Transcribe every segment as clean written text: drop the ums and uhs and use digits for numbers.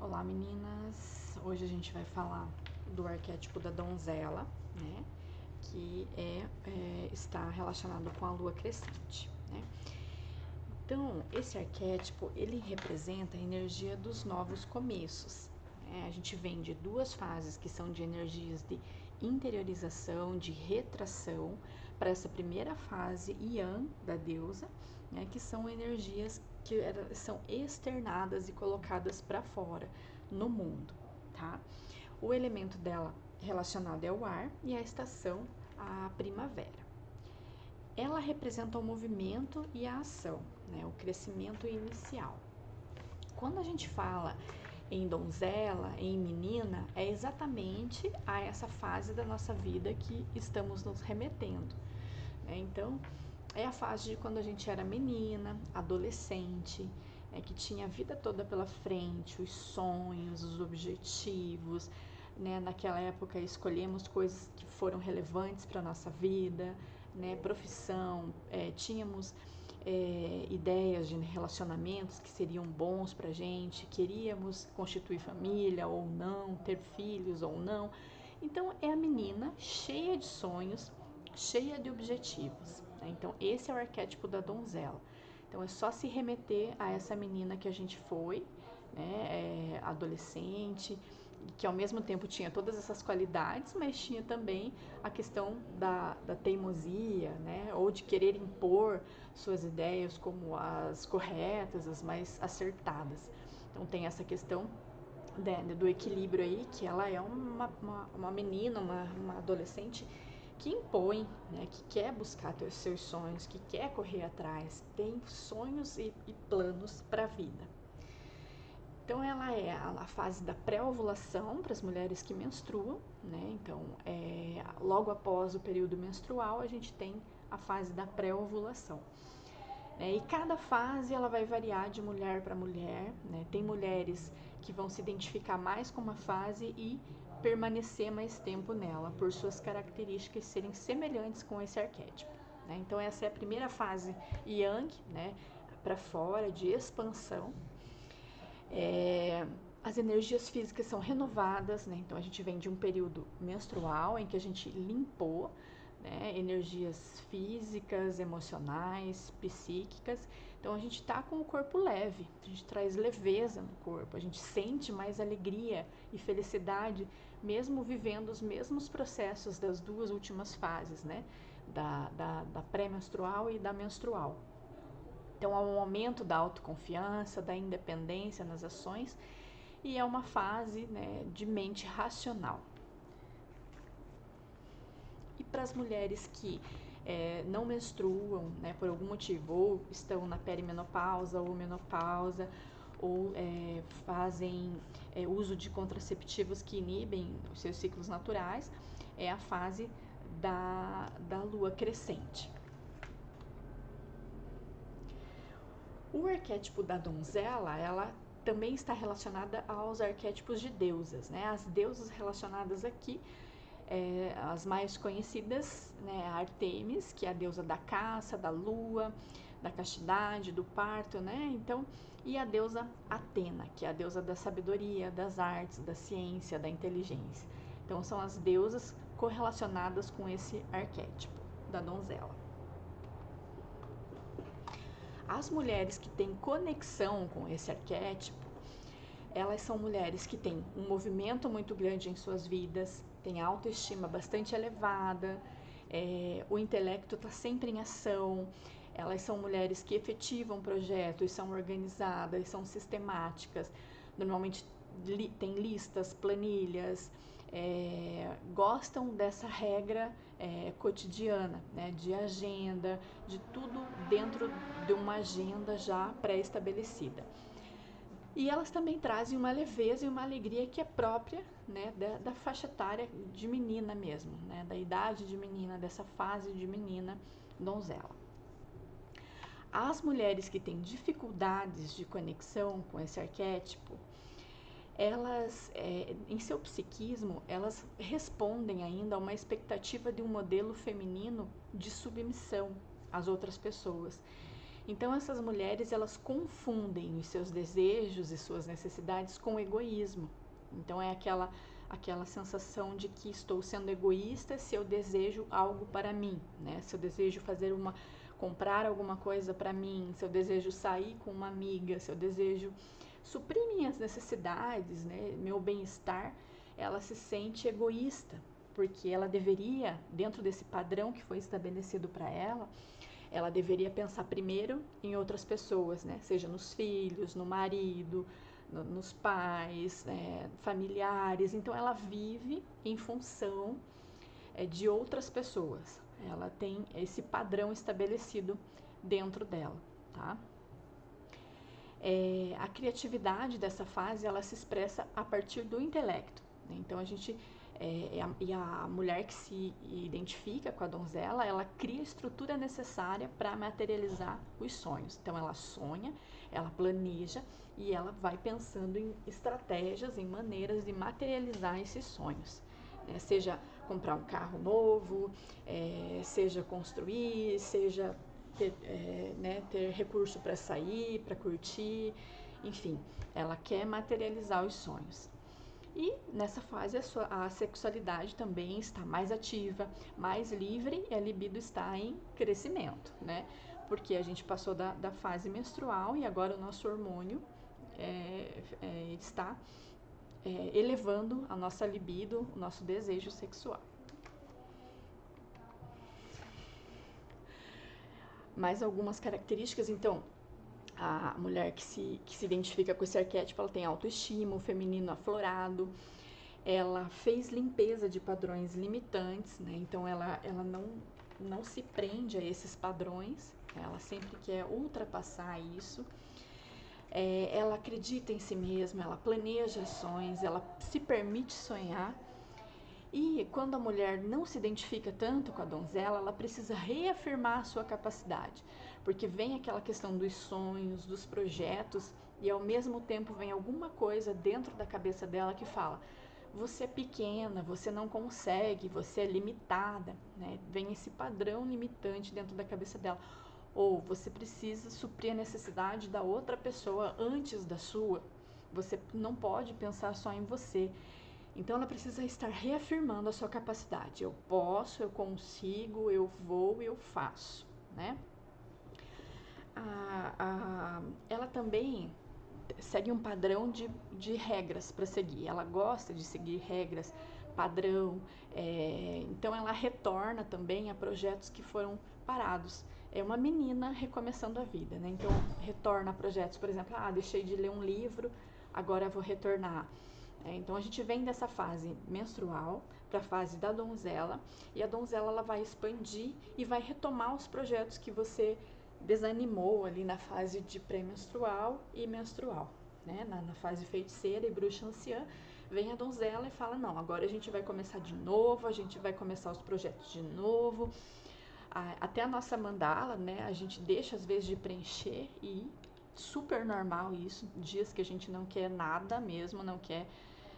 Olá meninas, hoje a gente vai falar do arquétipo da donzela, né, que está relacionado com a lua crescente, né. Então, esse arquétipo, ele representa a energia dos novos começos, né? A gente vem de duas fases que são de energias de interiorização, de retração, para essa primeira fase Yang da deusa, né, que são energias que são externadas e colocadas para fora no mundo, tá? O elemento dela relacionado é o ar e a estação a primavera. Ela representa o movimento e a ação, né, o crescimento inicial. Quando a gente fala em donzela, em menina, é exatamente a essa fase da nossa vida que estamos nos remetendo, né? Então, é a fase de quando a gente era menina, adolescente, que tinha a vida toda pela frente, os sonhos, os objetivos, né? Naquela época escolhemos coisas que foram relevantes para a nossa vida, né? Profissão, tínhamos ideias de relacionamentos que seriam bons para a gente, queríamos constituir família ou não, ter filhos ou não. Então é a menina cheia de sonhos, cheia de objetivos, né? Então esse é o arquétipo da donzela. Então é só se remeter a essa menina que a gente foi, né, adolescente, que ao mesmo tempo tinha todas essas qualidades, mas tinha também a questão da teimosia, né, ou de querer impor suas ideias como as corretas, as mais acertadas. Então tem essa questão do equilíbrio aí, que ela é uma menina, uma adolescente que impõe, né, que quer buscar os seus sonhos, que quer correr atrás, tem sonhos e planos para a vida. Então ela é a fase da pré-ovulação para as mulheres que menstruam, né? Então, logo após o período menstrual, a gente tem a fase da pré-ovulação. E cada fase ela vai variar de mulher para mulher, né? Tem mulheres que vão se identificar mais com uma fase e permanecer mais tempo nela, por suas características serem semelhantes com esse arquétipo, né? Então essa é a primeira fase Yang, né? Para fora, de expansão. As energias físicas são renovadas, né? Então a gente vem de um período menstrual em que a gente limpou, né, energias físicas, emocionais, psíquicas. Então a gente está com o corpo leve, a gente traz leveza no corpo, a gente sente mais alegria e felicidade, mesmo vivendo os mesmos processos das duas últimas fases, né? Da pré-menstrual e da menstrual. Então, há um aumento da autoconfiança, da independência nas ações e é uma fase, né, de mente racional. E para as mulheres que não menstruam, né, por algum motivo, ou estão na perimenopausa ou menopausa, ou fazem uso de contraceptivos que inibem os seus ciclos naturais, é a fase da lua crescente. O arquétipo da donzela, ela também está relacionada aos arquétipos de deusas, né? As deusas relacionadas aqui, as mais conhecidas, né? A Artemis, que é a deusa da caça, da lua, da castidade, do parto, né? Então, e a deusa Atena, que é a deusa da sabedoria, das artes, da ciência, da inteligência. Então, são as deusas correlacionadas com esse arquétipo da donzela. As mulheres que têm conexão com esse arquétipo, elas são mulheres que têm um movimento muito grande em suas vidas, têm autoestima bastante elevada, o intelecto está sempre em ação, elas são mulheres que efetivam projetos, são organizadas, são sistemáticas, normalmente têm listas, planilhas, gostam dessa regra cotidiana, né, de agenda, de tudo dentro de uma agenda já pré-estabelecida. E elas também trazem uma leveza e uma alegria que é própria, né, da faixa etária de menina mesmo, né, da idade de menina, dessa fase de menina donzela. As mulheres que têm dificuldades de conexão com esse arquétipo, elas, em seu psiquismo, elas respondem ainda a uma expectativa de um modelo feminino de submissão às outras pessoas. Então essas mulheres, elas confundem os seus desejos e suas necessidades com egoísmo. Então é aquela sensação de que estou sendo egoísta se eu desejo algo para mim, né? Se eu desejo comprar alguma coisa para mim, se eu desejo sair com uma amiga, se eu desejo suprir minhas necessidades, né, meu bem-estar, ela se sente egoísta, porque ela deveria, dentro desse padrão que foi estabelecido para ela deveria pensar primeiro em outras pessoas, né? Seja nos filhos, no marido, nos pais, familiares. Então ela vive em função de outras pessoas. Ela tem esse padrão estabelecido dentro dela, tá? A criatividade dessa fase, ela se expressa a partir do intelecto, né? Então a mulher que se identifica com a donzela, ela cria a estrutura necessária para materializar os sonhos. Então ela sonha, ela planeja e ela vai pensando em estratégias, em maneiras de materializar esses sonhos, né? Seja comprar um carro novo, seja construir, seja ter recurso para sair, para curtir, enfim, ela quer materializar os sonhos. E nessa fase a sexualidade também está mais ativa, mais livre e a libido está em crescimento, né? Porque a gente passou da fase menstrual e agora o nosso hormônio está elevando a nossa libido, o nosso desejo sexual. Mais algumas características, então, a mulher que se identifica com esse arquétipo, ela tem autoestima, o feminino aflorado, ela fez limpeza de padrões limitantes, né? Então ela não se prende a esses padrões, ela sempre quer ultrapassar isso. Ela acredita em si mesma, ela planeja ações, ela se permite sonhar. E quando a mulher não se identifica tanto com a donzela, ela precisa reafirmar a sua capacidade, porque vem aquela questão dos sonhos, dos projetos, e ao mesmo tempo vem alguma coisa dentro da cabeça dela que fala: você é pequena, você não consegue, você é limitada, né? Vem esse padrão limitante dentro da cabeça dela. Ou você precisa suprir a necessidade da outra pessoa antes da sua. Você não pode pensar só em você. Então ela precisa estar reafirmando a sua capacidade. Eu posso, eu consigo, eu vou, eu faço, né? Ela também segue um padrão de regras para seguir. Ela gosta de seguir regras, padrão. Então ela retorna também a projetos que foram parados. É uma menina recomeçando a vida, né? Então retorna a projetos, por exemplo, deixei de ler um livro, agora vou retornar. Então a gente vem dessa fase menstrual para a fase da donzela, e a donzela ela vai expandir e vai retomar os projetos que você desanimou ali na fase de pré-menstrual e menstrual, né? Na fase feiticeira e bruxa anciã, vem a donzela e fala: não, agora a gente vai começar de novo, a gente vai começar os projetos de novo. Até a nossa mandala, né? A gente deixa às vezes de preencher, e super normal isso, dias que a gente não quer nada mesmo, não quer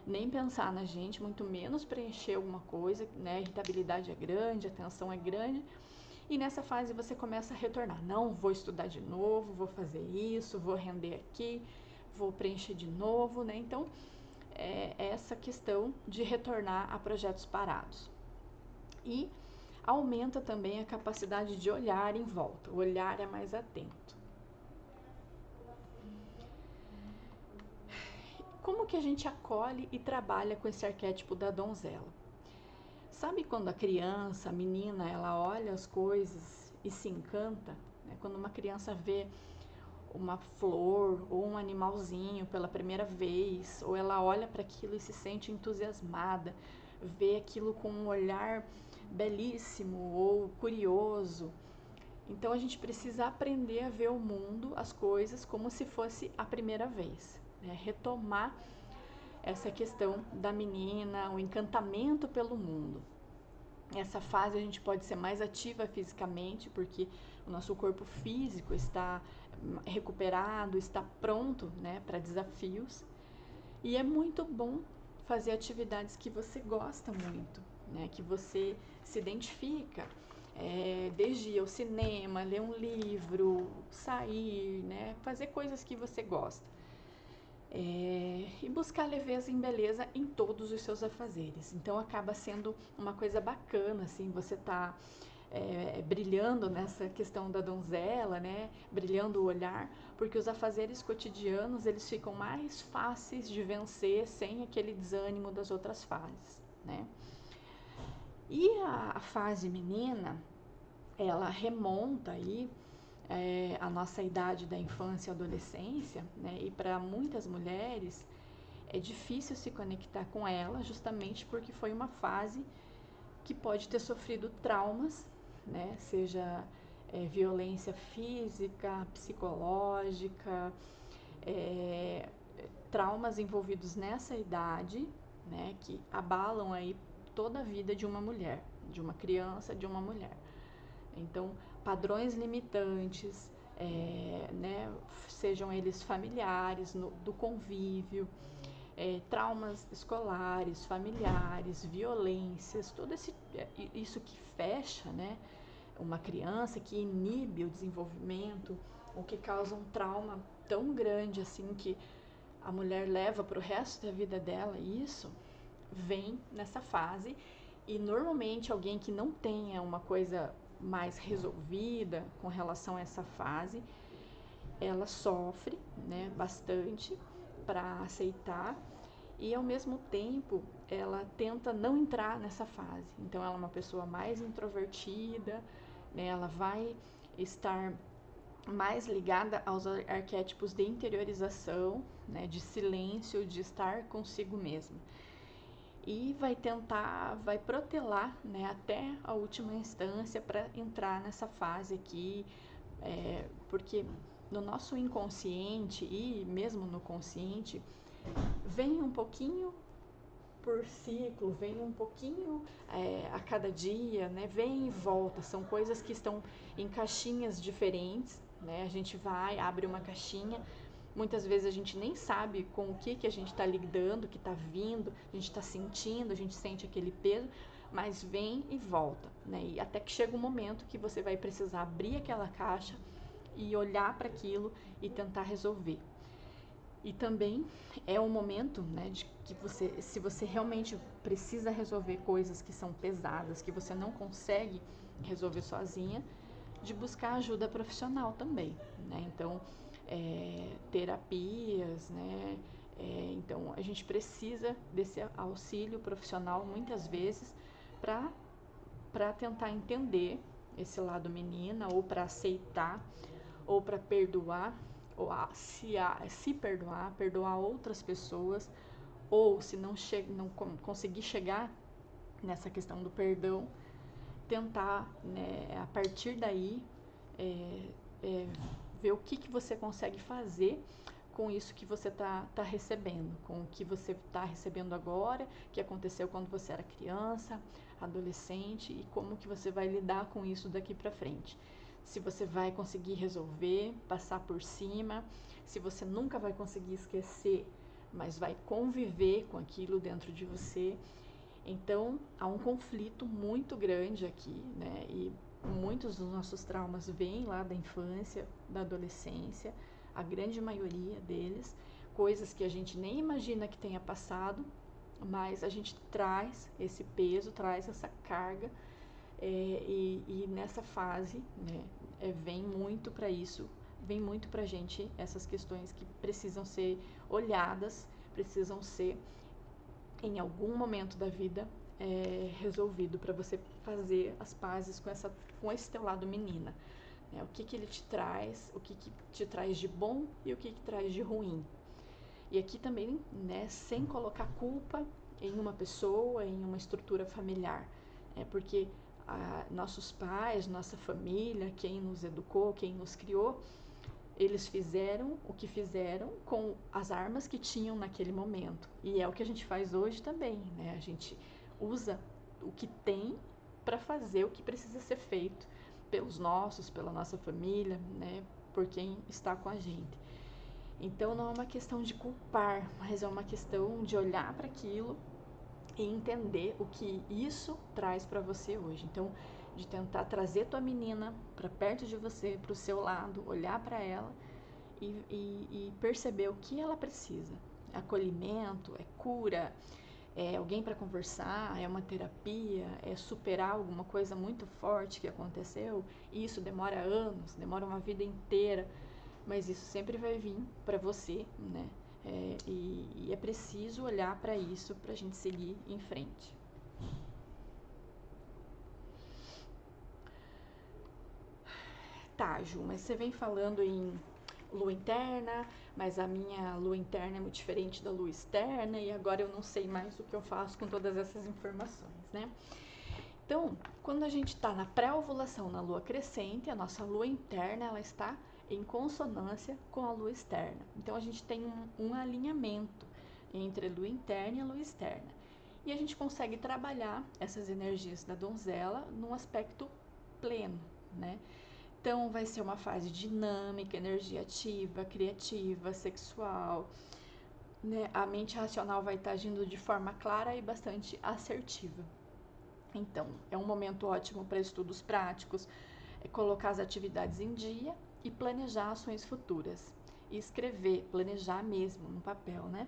nem pensar na gente, muito menos preencher alguma coisa, né? A irritabilidade é grande, a tensão é grande. E nessa fase você começa a retornar. Não, vou estudar de novo, vou fazer isso, vou render aqui, vou preencher de novo, né? Então, essa questão de retornar a projetos parados. E aumenta também a capacidade de olhar em volta. O olhar é mais atento. Como que a gente acolhe e trabalha com esse arquétipo da donzela? Sabe quando a criança, a menina, ela olha as coisas e se encanta? Quando uma criança vê uma flor ou um animalzinho pela primeira vez, ou ela olha para aquilo e se sente entusiasmada, vê aquilo com um olhar belíssimo ou curioso. Então a gente precisa aprender a ver o mundo, as coisas, como se fosse a primeira vez, né? Retomar essa questão da menina, o encantamento pelo mundo. Nessa fase a gente pode ser mais ativa fisicamente, porque o nosso corpo físico está recuperado, está pronto, né, para desafios. E é muito bom fazer atividades que você gosta muito, né, que você se identifica. desde ir ao cinema, ler um livro, sair, né, fazer coisas que você gosta. E buscar leveza e beleza em todos os seus afazeres. Então acaba sendo uma coisa bacana, assim, você tá brilhando nessa questão da donzela, né? Brilhando o olhar, porque os afazeres cotidianos eles ficam mais fáceis de vencer sem aquele desânimo das outras fases, né? E a fase menina, ela remonta aí a nossa idade da infância e adolescência, né? E para muitas mulheres é difícil se conectar com ela, justamente porque foi uma fase que pode ter sofrido traumas, né? Seja violência física, psicológica, traumas envolvidos nessa idade, né? Que abalam aí toda a vida de uma mulher, de uma criança, de uma mulher. Então, padrões limitantes, né? Sejam eles familiares, do convívio, traumas escolares, familiares, violências, tudo isso que fecha, né, uma criança, que inibe o desenvolvimento, ou que causa um trauma tão grande assim que a mulher leva para o resto da vida dela, isso vem nessa fase. E normalmente alguém que não tenha uma coisa mais resolvida com relação a essa fase, ela sofre, né, bastante para aceitar, e ao mesmo tempo ela tenta não entrar nessa fase. Então ela é uma pessoa mais introvertida, né? Ela vai estar mais ligada aos arquétipos de interiorização, né? De silêncio, de estar consigo mesma. E vai protelar, né? Até a última instância para entrar nessa fase aqui, porque no nosso inconsciente e mesmo no consciente vem um pouquinho por ciclo, vem um pouquinho a cada dia, né? Vem e volta, são coisas que estão em caixinhas diferentes, né? A gente vai, abre uma caixinha, muitas vezes a gente nem sabe com o que a gente está lidando, que está vindo, a gente está sentindo, a gente sente aquele peso, mas vem e volta, né? E até que chega um momento que você vai precisar abrir aquela caixa e olhar para aquilo e tentar resolver. E também é um momento, né, de que se você realmente precisa resolver coisas que são pesadas, que você não consegue resolver sozinha, de buscar ajuda profissional também, né? Então, terapias, né? Então, a gente precisa desse auxílio profissional muitas vezes para tentar entender esse lado menina, ou para aceitar, ou para perdoar, ou se perdoar outras pessoas, ou se não conseguir chegar nessa questão do perdão, tentar, né, a partir daí ver o que você consegue fazer com isso que você está recebendo, com o que você está recebendo agora, que aconteceu quando você era criança, adolescente, e como que você vai lidar com isso daqui para frente. Se você vai conseguir resolver, passar por cima, se você nunca vai conseguir esquecer, mas vai conviver com aquilo dentro de você. Então, há um conflito muito grande aqui, né? E muitos dos nossos traumas vêm lá da infância, da adolescência, a grande maioria deles, coisas que a gente nem imagina que tenha passado, mas a gente traz esse peso, traz essa carga, e nessa fase, né, vem muito para isso, vem muito para a gente essas questões que precisam ser olhadas, precisam ser em algum momento da vida resolvido, para você fazer as pazes com esse teu lado menina, né? O que ele te traz, o que te traz de bom e o que traz de ruim. E aqui também, né, sem colocar culpa em uma pessoa, em uma estrutura familiar, porque nossos pais, nossa família, quem nos educou, quem nos criou, eles fizeram o que fizeram com as armas que tinham naquele momento. E é o que a gente faz hoje também, né? A gente usa o que tem para fazer o que precisa ser feito pelos nossos, pela nossa família, né? Por quem está com a gente. Então não é uma questão de culpar, mas é uma questão de olhar para aquilo e entender o que isso traz para você hoje. Então, de tentar trazer tua menina para perto de você, para o seu lado, olhar para ela e perceber o que ela precisa. É acolhimento, é cura, é alguém para conversar, é uma terapia, é superar alguma coisa muito forte que aconteceu. E isso demora anos, demora uma vida inteira, mas isso sempre vai vir para você, né? E é preciso olhar para isso para a gente seguir em frente. Tá, Ju, mas você vem falando em lua interna, mas a minha lua interna é muito diferente da lua externa e agora eu não sei mais o que eu faço com todas essas informações, né? Então, quando a gente está na pré-ovulação na lua crescente, a nossa lua interna ela está em consonância com a lua externa. Então, a gente tem um alinhamento entre a lua interna e a lua externa. E a gente consegue trabalhar essas energias da donzela num aspecto pleno, né? Então, vai ser uma fase dinâmica, energia ativa, criativa, sexual, né? A mente racional vai estar agindo de forma clara e bastante assertiva. Então, é um momento ótimo para estudos práticos, colocar as atividades em dia e planejar ações futuras. E escrever, planejar mesmo no papel, né?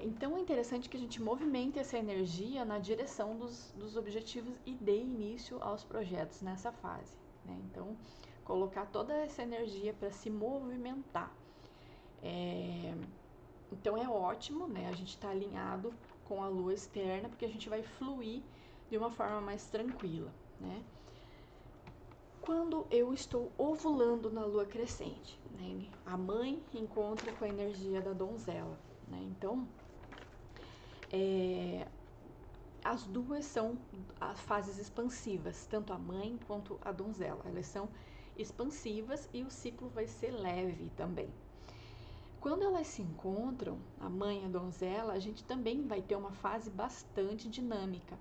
Então, é interessante que a gente movimente essa energia na direção dos objetivos e dê início aos projetos nessa fase, né? Então, colocar toda essa energia para se movimentar. Então, é ótimo, né? A gente está alinhado com a lua externa, porque a gente vai fluir de uma forma mais tranquila, né? Quando eu estou ovulando na lua crescente, né? A mãe encontra com a energia da donzela, né? Então, as duas são as fases expansivas, tanto a mãe quanto a donzela. Elas são expansivas e o ciclo vai ser leve também. Quando elas se encontram, a mãe e a donzela, a gente também vai ter uma fase bastante dinâmica.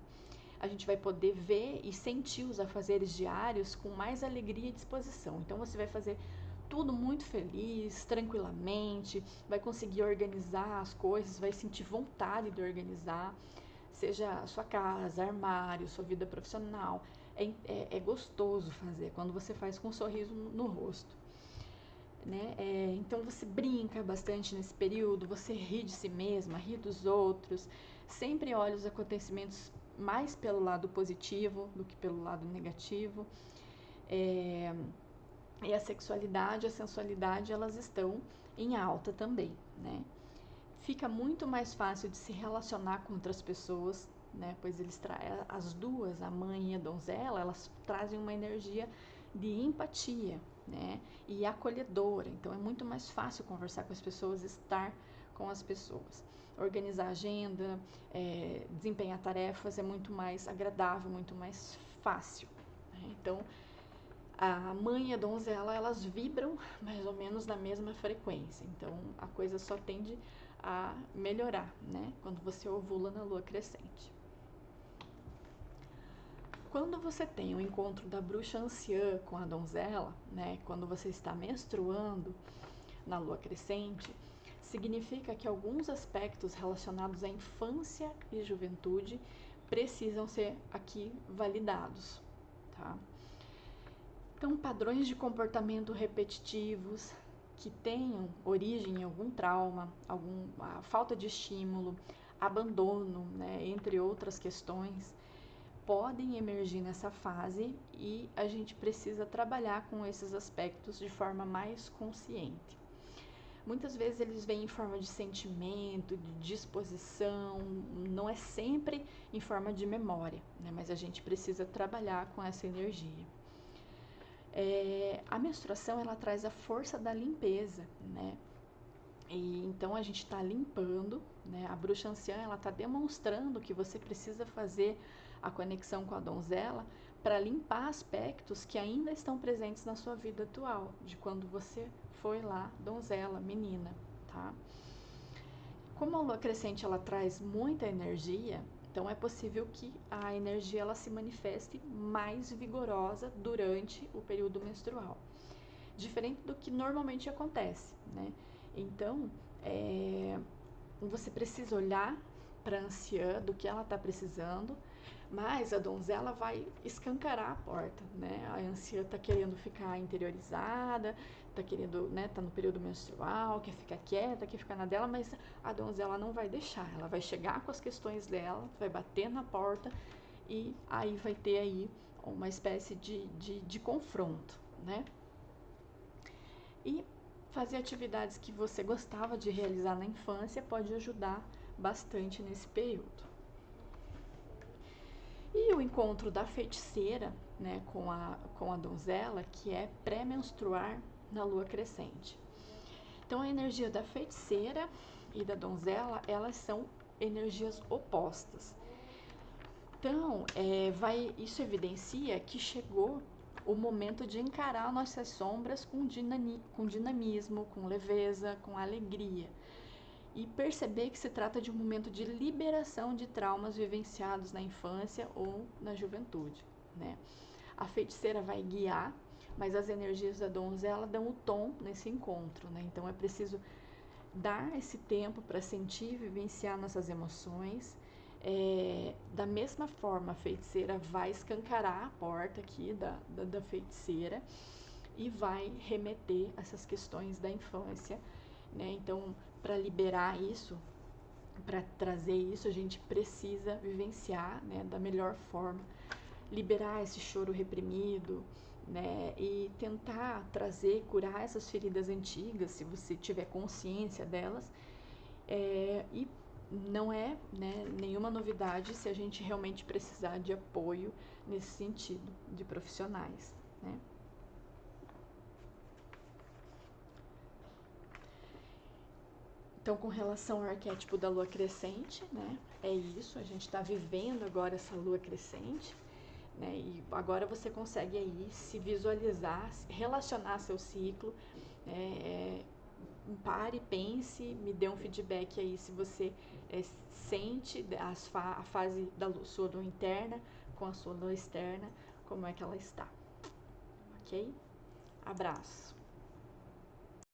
A gente vai poder ver e sentir os afazeres diários com mais alegria e disposição. Então você vai fazer tudo muito feliz, tranquilamente, vai conseguir organizar as coisas, vai sentir vontade de organizar, seja a sua casa, armário, sua vida profissional. É gostoso fazer quando você faz com um sorriso no rosto. Né? Então você brinca bastante nesse período, você ri de si mesma, ri dos outros, sempre olha os acontecimentos mais pelo lado positivo do que pelo lado negativo. E a sexualidade, a sensualidade, elas estão em alta também, né? Fica muito mais fácil de se relacionar com outras pessoas, né? Pois as duas, a mãe e a donzela, elas trazem uma energia de empatia, né? E acolhedora. Então é muito mais fácil conversar com as pessoas, estar com as pessoas. Organizar a agenda, desempenhar tarefas é muito mais agradável, muito mais fácil, né? Então a mãe e a donzela, elas vibram mais ou menos na mesma frequência. Então a coisa só tende a melhorar, né? Quando você ovula na lua crescente. Quando você tem o encontro da bruxa anciã com a donzela, né? Quando você está menstruando na lua crescente, significa que alguns aspectos relacionados à infância e juventude precisam ser aqui validados, tá? Então, padrões de comportamento repetitivos que tenham origem em algum trauma, alguma falta de estímulo, abandono, né, entre outras questões, podem emergir nessa fase e a gente precisa trabalhar com esses aspectos de forma mais consciente. Muitas vezes eles vêm em forma de sentimento, de disposição, não é sempre em forma de memória, né, mas a gente precisa trabalhar com essa energia. A menstruação, ela traz a força da limpeza, né? E então a gente está limpando, né? A bruxa anciã, ela está demonstrando que você precisa fazer a conexão com a donzela para limpar aspectos que ainda estão presentes na sua vida atual, de quando você foi lá, donzela, menina, tá? Como a lua crescente, ela traz muita energia, então é possível que a energia ela se manifeste mais vigorosa durante o período menstrual, diferente do que normalmente acontece, né? Então, você precisa olhar para a anciã do que ela está precisando Mas a donzela vai escancarar a porta, né? A anciã tá querendo ficar interiorizada, tá querendo, né, tá no período menstrual, quer ficar quieta, quer ficar na dela, mas a donzela não vai deixar. Ela vai chegar com as questões dela, vai bater na porta e aí vai ter aí uma espécie de confronto, né? E fazer atividades que você gostava de realizar na infância pode ajudar bastante nesse período. E o encontro da feiticeira, né, com a donzela, que é pré-menstruar na lua crescente. Então, a energia da feiticeira e da donzela, elas são energias opostas. Então, isso evidencia que chegou o momento de encarar nossas sombras com dinamismo, com leveza, com alegria. E perceber que se trata de um momento de liberação de traumas vivenciados na infância ou na juventude, né? A feiticeira vai guiar, mas as energias da donzela dão o tom nesse encontro, né? Então é preciso dar esse tempo para sentir e vivenciar nossas emoções. Da mesma forma, a feiticeira vai escancarar a porta aqui da feiticeira e vai remeter essas questões da infância, né? Então, para liberar isso, para trazer isso, a gente precisa vivenciar, né, da melhor forma, liberar esse choro reprimido, né, e tentar trazer, curar essas feridas antigas, se você tiver consciência delas, e não é, né, nenhuma novidade se a gente realmente precisar de apoio nesse sentido, de profissionais, né. Então, com relação ao arquétipo da lua crescente, né, é isso, a gente está vivendo agora essa lua crescente, né, e agora você consegue aí se visualizar, relacionar seu ciclo, pare, pense, me dê um feedback aí se você sente a fase da sua lua interna com a sua lua externa, como é que ela está, ok? Abraço!